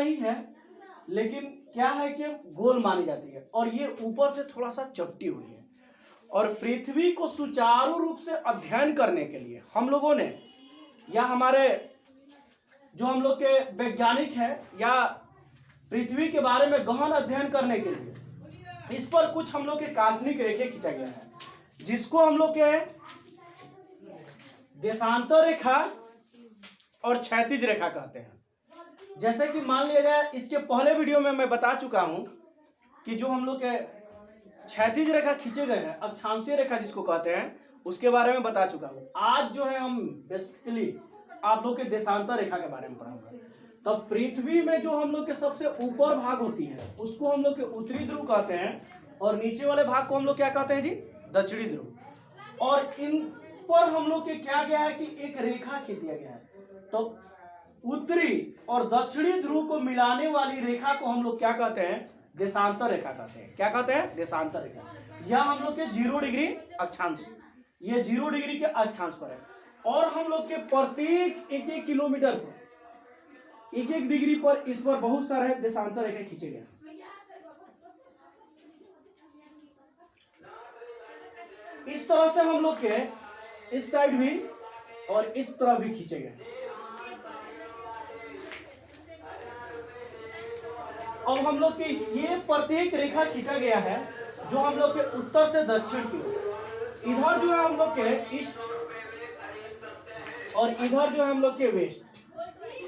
नहीं है, लेकिन क्या है कि गोल मानी जाती है और ये ऊपर से थोड़ा सा चपटी हुई है। और पृथ्वी को सुचारू रूप से अध्ययन करने के लिए हम लोगों ने, या हमारे जो हम लोग के वैज्ञानिक हैं, या पृथ्वी के बारे में गहन अध्ययन करने के लिए इस पर कुछ हम लोग के काल्पनिक रेखे खींचा गया है, जिसको हम लोग के देशांतर रेखा और क्षैतिज रेखा कहते हैं। जैसे कि मान लिया जाए, इसके पहले वीडियो में मैं बता चुका हूं कि जो हम लोग के क्षैतिज रेखा खींचे गए हैं, अक्षांशीय रेखा जिसको कहते हैं, उसके बारे में बता चुका हूं। आज जो है हम बेसिकली आप लोग के देशांतर रेखा के बारे में पढ़ाऊंगा। तो पृथ्वी में जो हम लोग के सबसे ऊपर भाग होती है उसको हम लोग के उत्तरी ध्रुव कहते हैं, और नीचे वाले भाग को हम लोग क्या कहते हैं जी, दक्षिणी ध्रुव। और इन पर हम लोग के क्या गया है कि एक रेखा खींच दिया गया है। तो उत्तरी और दक्षिणी ध्रुव को मिलाने वाली रेखा को हम लोग क्या कहते हैं, देशांतर रेखा कहते हैं। क्या कहते हैं, देशांतर रेखा। यह हम लोग के 0 डिग्री अक्षांश, ये 0 डिग्री के अक्षांश पर है। और हम लोग के प्रत्येक 1-1 किलोमीटर पर, 1-1 डिग्री पर इस पर बहुत सारे देशांतर रेखा खींचे गए। इस तरह से हम लोग के इस साइड भी और इस तरह भी खींचे गए। अब हम लोग के ये प्रत्येक रेखा खींचा गया है जो हम लोग के उत्तर से दक्षिण की ओर। इधर जो है हम लोग के ईस्ट और इधर जो है हम लोग के वेस्ट,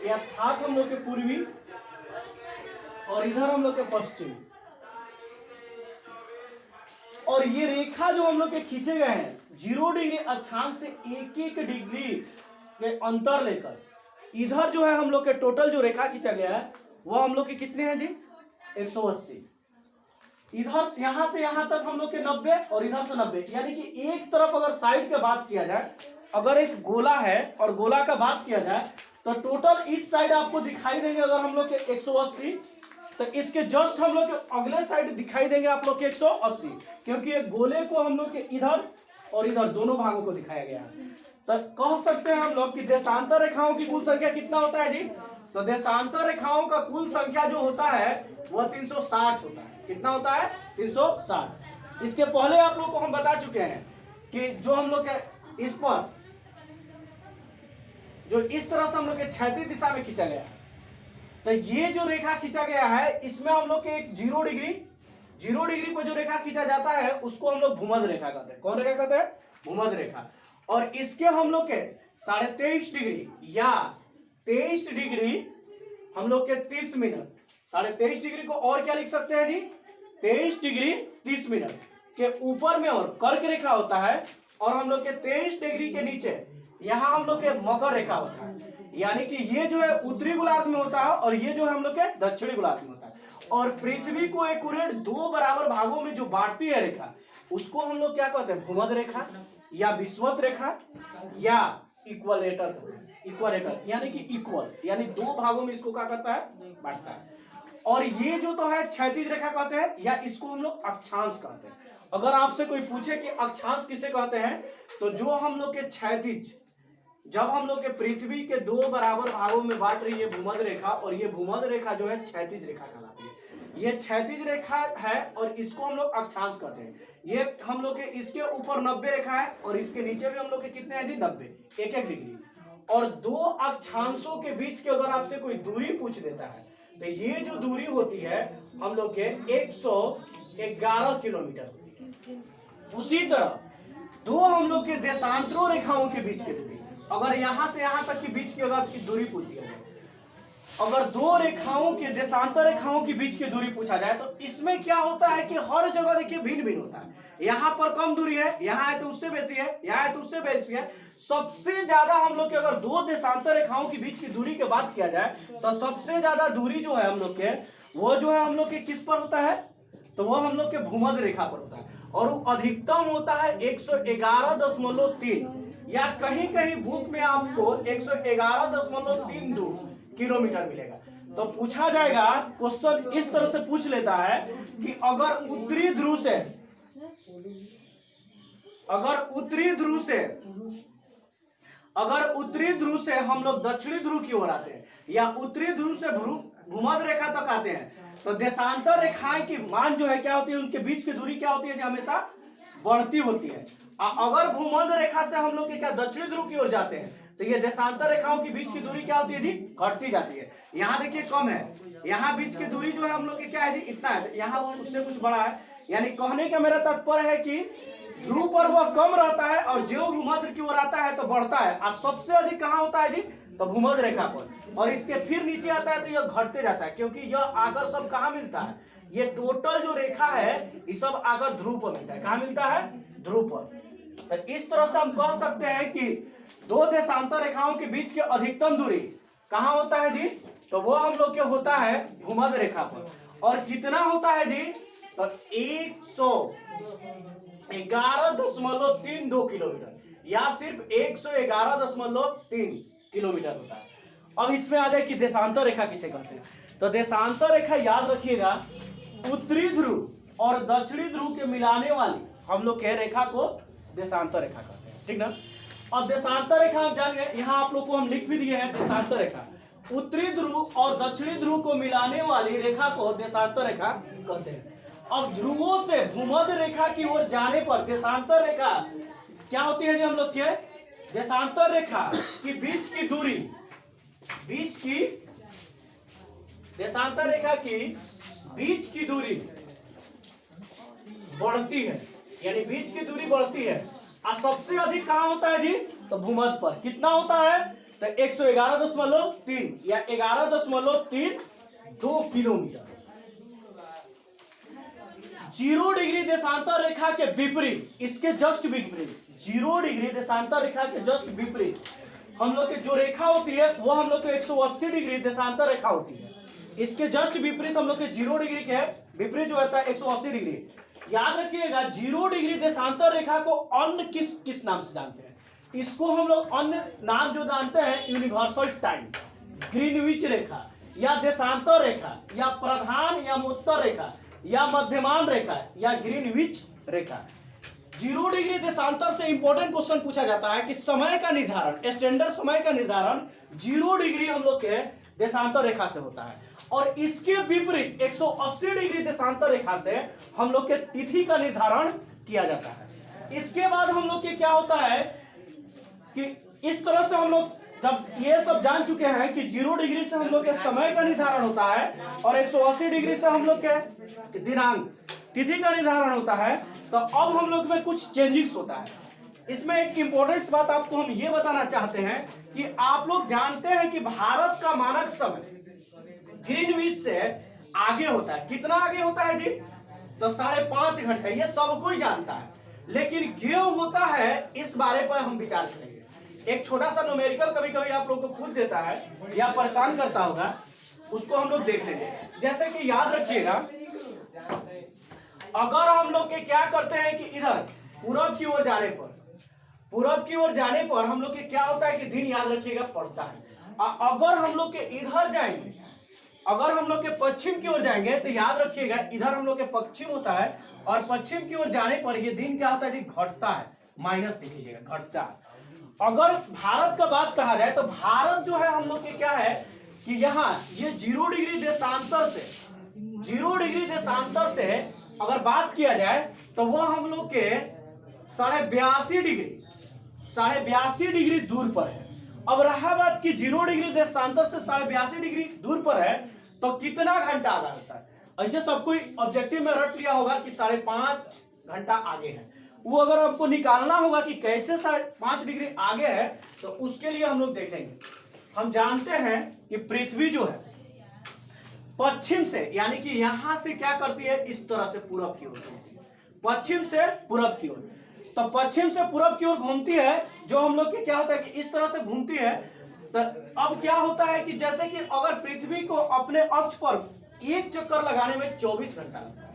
अर्थात हम लोग के पूर्वी, और इधर हम लोग के पश्चिमी। और ये रेखा जो हम लोग के खींचे गए हैं 0 डिग्री अक्षांश से 1-1 डिग्री के अंतर लेकर, इधर जो है हम लोग के टोटल जो रेखा खींचा गया है वो हम लोग के कितने हैं जी, 180। इधर यहां से यहां तक हम लोग के 90 और इधर से 90, यानी कि एक तरफ अगर साइड का बात किया जाए, अगर एक गोला है और गोला का बात किया जाए तो टोटल इस साइड आपको दिखाई देंगे अगर हम लोग के 180, तो इसके जस्ट हम लोग के अगले साइड दिखाई देंगे आप लोग के 180, क्योंकि एक गोले को हम लोग के इधर और इधर दोनों भागों को दिखाया गया है। तो कह सकते हैं हम लोग कि देशांतर रेखाओं की कुल संख्या कितना होता है जी, तो देशांतर रेखाओं का कुल संख्या जो होता है वह 360 होता है। कितना होता है, 360। इसके पहले आप लोग को हम बता चुके हैं कि जो हम लोग के इस पर जो इस तरह से हम लोग के क्षैतिज दिशा में खींचा गया है, तो ये जो रेखा खींचा गया है इसमें हम लोग के एक 0 डिग्री पर जो रेखा खींचा जाता है उसको हम लोग भूमध्य रेखा कहते हैं। कौन रेखा कहते हैं, भूमध्य रेखा। और इसके हम लोग के 23.5 डिग्री या 23 डिग्री हम लोग के 30 मिनट, 23.5 डिग्री को और क्या लिख सकते हैं जी, 23 डिग्री 30 मिनट के ऊपर में और कर्क रेखा होता है, और हम लोग के 23 डिग्री के नीचे यहाँ हम लोग के मकर रेखा होता है। यानी कि ये जो है उत्तरी गोलार्ध में होता है और ये जो है हम लोग के दक्षिणी गोलार्ध में होता है। और पृथ्वी को एक्यूरेट 2 बराबर भागों में जो बांटती है रेखा, उसको हम लोग क्या कहते हैं, भूमध्य रेखा या विषुवत रेखा या इक्वलेटर, यानी कि इक्वल, यानी 2 भागों में इसको क्या करता है, बांटता है। और ये जो तो है क्षैतिज रेखा कहते हैं, या इसको हम लोग अक्षांश कहते हैं। अगर आपसे कोई पूछे कि अक्षांश किसे कहते हैं, तो जो हम लोग के क्षैतिज, जब हम लोग के पृथ्वी के 2 बराबर भागों में बांट रही है भूमध्य रेखा, और ये भूमध्य रेखा जो है क्षैतिज रेखा कहलाती है। ये क्षैतिज रेखा है और इसको हम लोग अक्षांश कहते हैं। ये हम लोग के इसके ऊपर 90 रेखा है और इसके नीचे भी हम लोग के कितने हैं जी, 90, 1-1 डिग्री। और 2 अक्षांशों के बीच की अगर आपसे कोई दूरी पूछ देता है तो ये जो दूरी होती है हम लोग के 111 किलोमीटर होती है। उसी तरह 2 हम लोग के देशांतरों रेखाओं के बीच की दूरी, अगर यहां से यहां तक के बीच की अगर आपकी दूरी पूछ दिया जाए, अगर 2 रेखाओं के देशांतर रेखाओं के बीच की दूरी पूछा जाए, तो इसमें क्या होता है कि हर जगह देखिए भिन्न भिन्न होता है। यहां पर कम दूरी है, यहां है तो उससे बेसी है, यहां है तो उससे बेसी है। सबसे ज्यादा हम लोग के अगर 2 देशांतर रेखाओं के बीच की दूरी की बात किया जाए तो सबसे ज्यादा दूरी जो है हम लोग के, वो जो है हम लोग के किस पर होता है, तो वो हम लोग के भूमध्य रेखा पर होता है। और वो अधिकतम होता है 111.3, या कहीं कहीं बुक में आपको 111.32 किलोमीटर मिलेगा। तो पूछा जाएगा, क्वेश्चन इस तरह से पूछ लेता है कि अगर उत्तरी ध्रुव से हम लोग दक्षिणी ध्रुव की ओर आते हैं, या उत्तरी ध्रुव से भूमध्य रेखा तक आते हैं। तो देशांतर रेखाएं की मान जो है क्या होती है, उनके बीच की दूरी क्या होती है, जो हमेशा बढ़ती होती है। अगर भूमध्य रेखा से हम लोग के क्या दक्षिणी ध्रुव की ओर जाते हैं तो ये देशांतर रेखाओं के बीच की दूरी क्या होती है जी, घटती जाती है। यहाँ देखिए कम है, यहाँ बीच की दूरी जो है हम लोग के क्या है जी, इतना है, यहाँ उससे कुछ बड़ा है। यानी कहने का मेरा तात्पर्य है कि ध्रुव पर वह कम रहता है और जो भूमध्य की ओर आता है तो बढ़ता है। और सबसे अधिक कहाँ होता है जी, तो भूमध्य रेखा पर, और इसके फिर नीचे आता है तो यह घटते जाता है, क्योंकि यह आकर सब कहाँ मिलता है, ये टोटल जो रेखा है ये सब आकर ध्रुव पर मिलता है। कहाँ मिलता है, ध्रुव पर। तो इस तरह से हम कह सकते हैं कि दो देशांतर रेखाओं के बीच की अधिकतम दूरी कहाँ होता है जी, तो वो हम लोग के होता है भूमध्य रेखा पर। और कितना होता है जी, तो 111.32 किलोमीटर, या सिर्फ 111.3 किलोमीटर होता है। अब इसमें आ जाए कि देशांतर रेखा किसे कहते हैं। तो देशांतर रेखा याद रखिएगा, उत्तरी ध्रुव और दक्षिणी ध्रुव के मिलाने वाली हम लोग के रेखा को देशांतर रेखा कहते हैं, ठीक ना। अब देशांतर रेखा आप जान गए, यहाँ आप लोग को हम लिख भी दिए हैं देशांतर रेखा, उत्तरी ध्रुव और दक्षिणी ध्रुव को मिलाने वाली रेखा को देशांतर रेखा कहते हैं। अब ध्रुवों से भूमध्य रेखा की ओर जाने पर देशांतर रेखा क्या होती है जी, हम लोग के देशांतर रेखा की बीच की दूरी, देशांतर रेखा की बीच की दूरी बढ़ती है, यानी बीच की दूरी बढ़ती है। और सबसे अधिक कहां होता है जी, तो भूमध्य पर। कितना होता है, तो 111.3 या 11.32 किलोमीटर। 0 डिग्री देशांतर रेखा के विपरीत, इसके जस्ट विपरीत, 0 डिग्री देशांतर रेखा के जस्ट विपरीत हम लोग की जो रेखा होती है वो हम लोग के 180 डिग्री देशांतर रेखा होती है। इसके जस्ट विपरीत हम लोग के 0 डिग्री के विपरीत जो होता है 180 डिग्री। याद रखिएगा 0 डिग्री देशांतर रेखा को अन्य किस नाम से जानते हैं, इसको हम लोग अन्य नाम जो जानते हैं, यूनिवर्सल टाइम, ग्रीनविच रेखा, या देशांतर रेखा, या प्रधान या उत्तर रेखा, या मध्यमान रेखा, या ग्रीनविच रेखा। 0 डिग्री देशांतर से इंपॉर्टेंट क्वेश्चन पूछा जाता है कि समय का निर्धारण, स्टैंडर्ड समय का निर्धारण 0 डिग्री हम लोग के देशांतर रेखा से होता है। और इसके विपरीत 180 डिग्री देशांतर रेखा से हम लोग के तिथि का निर्धारण किया जाता है। इसके बाद हम लोग के क्या होता है कि इस तरह से हम लोग जब ये सब जान चुके हैं कि 0 डिग्री से हम लोग के समय का निर्धारण होता है और 180 डिग्री से हम लोग के दिनांक, तिथि का निर्धारण होता है, तो अब हम लोग में कुछ चेंजेस होता है। इसमें एक इंपॉर्टेंट बात आपको हम ये बताना चाहते हैं कि आप लोग जानते हैं कि भारत का मानक समय ग्रीनविच से आगे होता है। कितना आगे होता है जी, तो 5.5 घंटे, ये सब कोई जानता है। लेकिन क्यों होता है इस बारे पर हम विचार करेंगे। एक छोटा सा न्यूमेरिकल कभी कभी आप लोग को पूछ देता है या परेशान करता होगा, उसको हम लोग देख लेंगे। जैसे कि याद रखिएगा, अगर हम लोग के क्या करते हैं कि इधर पूरब की ओर जाने पर हम लोग के क्या होता है कि दिन, याद रखिएगा, पड़ता है। अगर हम लोग के इधर जाएंगे, अगर हम लोग के पश्चिम की ओर जाएंगे तो याद रखिएगा इधर हम लोग के पश्चिम होता है, और पश्चिम की ओर जाने पर ये दिन क्या होता है जी, घटता है, माइनस लिख लीजिएगा, घटता है। अगर भारत का बात कहा जाए तो भारत जो है हम लोग के क्या है कि यहाँ ये 0 डिग्री देशांतर से अगर बात किया जाए तो वह हम लोग के 82.5 डिग्री दूर पर है। अब रहा बात कि 0 डिग्री देशांतर से 82.5 डिग्री दूर पर है तो कितना घंटा आगे होता है। ऐसे सब कोई ऑब्जेक्टिव में रट लिया होगा कि 5.5 घंटा आगे है। वो अगर आपको निकालना होगा कि कैसे 5.5 डिग्री आगे है तो उसके लिए हम लोग देखेंगे। हम जानते हैं कि पृथ्वी जो है पश्चिम से, यानी कि यहां से क्या करती है, इस तरह से पूरब की ओर, पश्चिम से पूरब की ओर। तो पश्चिम से पूरब की ओर घूमती है, जो हम लोग के क्या होता है कि इस तरह से घूमती है। तो अब क्या होता है कि जैसे कि अगर पृथ्वी को अपने अक्ष पर एक चक्कर लगाने में 24 घंटा लगता है,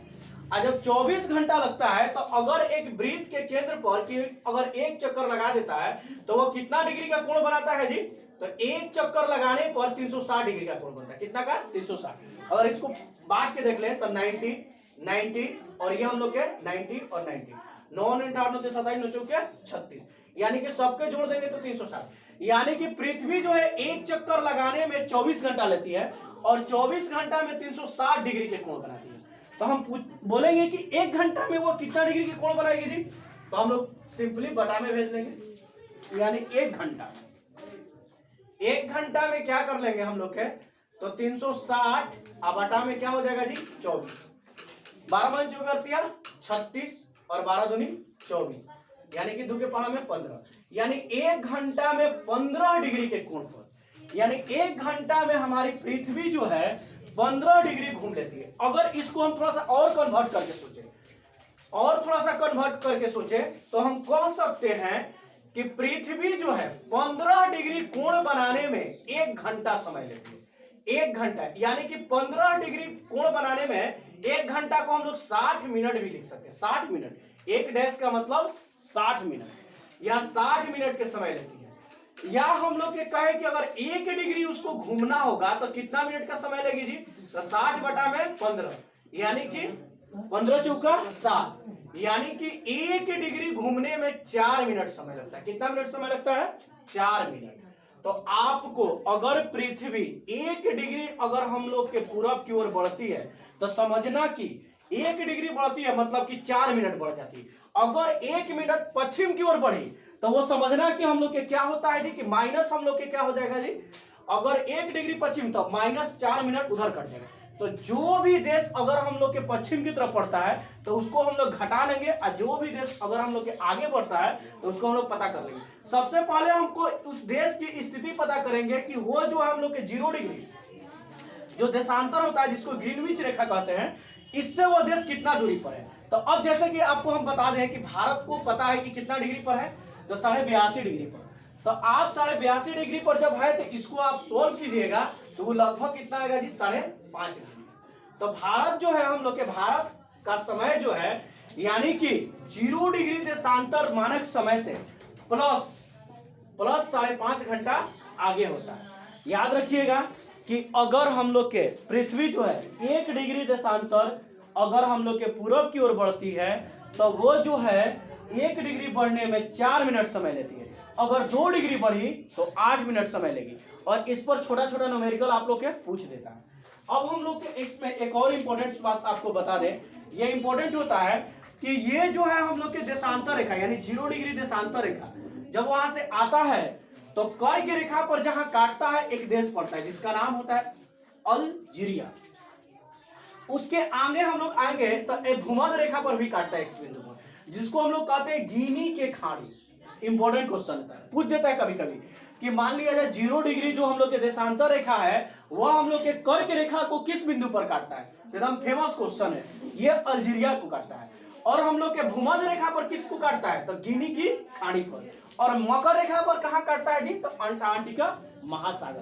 और जब 24 घंटा लगता है तो अगर एक वृत्त के केंद्र पर कि अगर एक चक्कर लगा देता है तो वो कितना डिग्री का कोण बनाता है जी, तो एक चक्कर लगाने पर 360 डिग्री का कोण बनता है। कितना का, 360। अगर इसको बांट के देख लें तो 90 और ये हम लोग के 90 और 90, 9 9 8 9 27 9 36, यानी कि सबके जोड़ देंगे तो 360। यानी कि पृथ्वी जो है एक चक्कर लगाने में 24 घंटा लेती है और 24 घंटा में 360 डिग्री के कोण बनाती है। तो हम बोलेंगे कि 1 घंटा में वो कितना डिग्री के कोण बनाएगी जी? तो हम लोग सिंपली बटा में भेज लेंगे, यानी 1 घंटा। 1 घंटा में क्या कर लेंगे हम लोग के, तो 360 अब बटा में क्या हो जाएगा जी? 24। 12 × 4 कर दिया 36 और 12 दूनी 24, यानी कि 2 के पहाड़ा में 15, यानी 1 घंटा में 15 डिग्री के कोण पर, यानी 1 घंटा में हमारी पृथ्वी जो है 15 डिग्री घूम लेती है। अगर इसको हम थोड़ा सा और कन्वर्ट करके सोचे, तो हम कह सकते हैं कि पृथ्वी जो है 15 डिग्री कोण बनाने में 1 घंटा समय लेती है। 1 घंटा, यानी कि 15 डिग्री कोण बनाने में 1 घंटा को हम लोग 60 मिनट भी लिख सकते हैं। 60 मिनट, 1 डैश का मतलब 60 मिनट, या 60 मिनट के समय लेती है। या हम लोग के कहे कि अगर 1 डिग्री उसको घूमना होगा तो कितना मिनट का समय लगेगी जी? तो 60 बटा में 15, यानी कि 15 चौका 60, यानी कि 1 डिग्री घूमने में 4 मिनट समय लगता है। कितना मिनट समय लगता है? 4 मिनट। तो आपको अगर पृथ्वी 1 डिग्री अगर हम लोग के पूरब की ओर बढ़ती है तो समझना कि 1 डिग्री बढ़ती है मतलब कि 4 मिनट बढ़ जाती है। अगर 1 मिनट पश्चिम की ओर बढ़ी तो वो समझना कि हम लोग के क्या होता है जी, कि माइनस हम लोग के क्या हो जाएगा जी? अगर 1 डिग्री पश्चिम तो -4 मिनट उधर कट जाएगा। तो जो भी देश अगर हम लोग के पश्चिम की तरफ पड़ता है तो उसको हम लोग घटा लेंगे, और जो भी देश अगर हम लोग के आगे बढ़ता है तो उसको हम लोग पता कर लेंगे। सबसे पहले हमको उस देश की स्थिति पता करेंगे कि वो जो हम लोग के 0 डिग्री जो देशांतर होता है, जिसको ग्रीनविच रेखा कहते हैं, इससे वो देश कितना दूरी पर है। तो अब जैसे कि आपको हम बता दें कि भारत को पता है कि कितना डिग्री पर है, तो 82.5 डिग्री पर। तो आप 82.5 डिग्री पर जब है तो इसको आप सोल्व कीजिएगा तो वो लगभग कितना आएगा जी? 5.5 डिग्री। तो भारत जो है हम लोग के भारत का समय जो है, यानी कि 0 डिग्री देशांतर मानक समय से प्लस 5.5 घंटा आगे होता है। याद रखिएगा कि अगर हम लोग के पृथ्वी जो है 1 डिग्री देशांतर अगर हम लोग के पूरब की ओर बढ़ती है तो वो जो है 1 डिग्री बढ़ने में 4 मिनट समय लेती है। अगर 2 डिग्री बढ़ी तो 8 मिनट समय लेगी। और इस पर छोटा छोटा न्यूमेरिकल आप लोग के पूछ देता है। अब हम लोग के इसमें एक और इंपॉर्टेंट बात आपको बता दें, ये इंपॉर्टेंट होता है कि ये जो है हम लोग के देशांतर रेखा, यानी 0 डिग्री देशांतर रेखा जब वहां से आता है तो कर्क रेखा पर जहां काटता है एक देश पड़ता है जिसका नाम होता है अल्जीरिया। उसके आगे हम लोग आएंगे तो एक भूमध्य रेखा पर भी काटता है एक बिंदु पर, जिसको हम लोग कहते हैं गिनी के खाड़ी। इंपॉर्टेंट क्वेश्चन होता है, पूछ देता है कभी कभी कि मान लिया जाए 0 डिग्री जो हम लोग के देशांतर रेखा है वह हम लोग के कर्क रेखा को किस बिंदु पर काटता है? एकदम फेमस क्वेश्चन है, ये अल्जीरिया को काटता है। और हम लोग के भूमध्य रेखा पर किसको काटता है? तो गिनी की खाड़ी पर। और मकर रेखा पर कहां काटता है जी? तो अंटार्कटिका महासागर।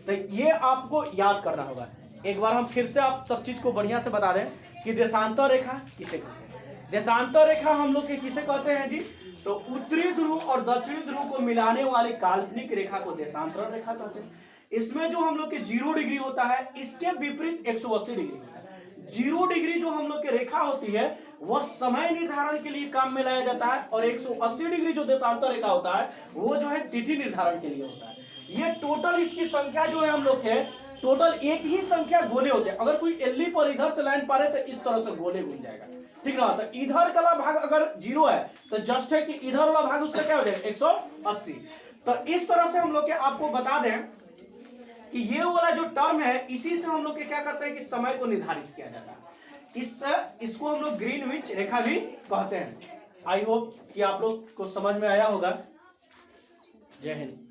तो ये आपको याद करना होगा। एक बार हम फिर से आप सब चीज को बढ़िया से बता दें कि देशांतर रेखा किसे कहते हैं। देशांतर रेखा हम लोग के किसे कहते हैं जी? तो उत्तरी ध्रुव और दक्षिणी ध्रुव को मिलाने वाली काल्पनिक रेखा को देशांतर रेखा कहते हैं। इसमें जो हम लोग के 0 डिग्री होता है, इसके विपरीत 180 डिग्री होता है। 0 डिग्री जो हम लोग के रेखा होती है वह समय निर्धारण के लिए काम में लाया जाता है, और 180 डिग्री जो देशांतर रेखा होता है वो जो है तिथि निर्धारण के लिए होता है। ये टोटल इसकी संख्या जो है हम लोग के टोटल एक ही संख्या गोले होते हैं। अगर कोई एलई पर इधर से लाइन पारे तो इस तरह से गोले घूम जाएगा, ठीक ना? तो इधर का भाग अगर 0 है तो जस्ट है कि इधर वाला भाग उसका क्या हो जाएगा? 180। तो इस तरह से हम लोग के आपको बता दें कि ये वाला जो टर्म है इसी से हम लोग के क्या करते हैं कि समय को निर्धारित किया जाता है। इसको हम लोग ग्रीनविच रेखा भी कहते हैं। आई होप कि आप लोग को समझ में आया होगा। जय हिंद।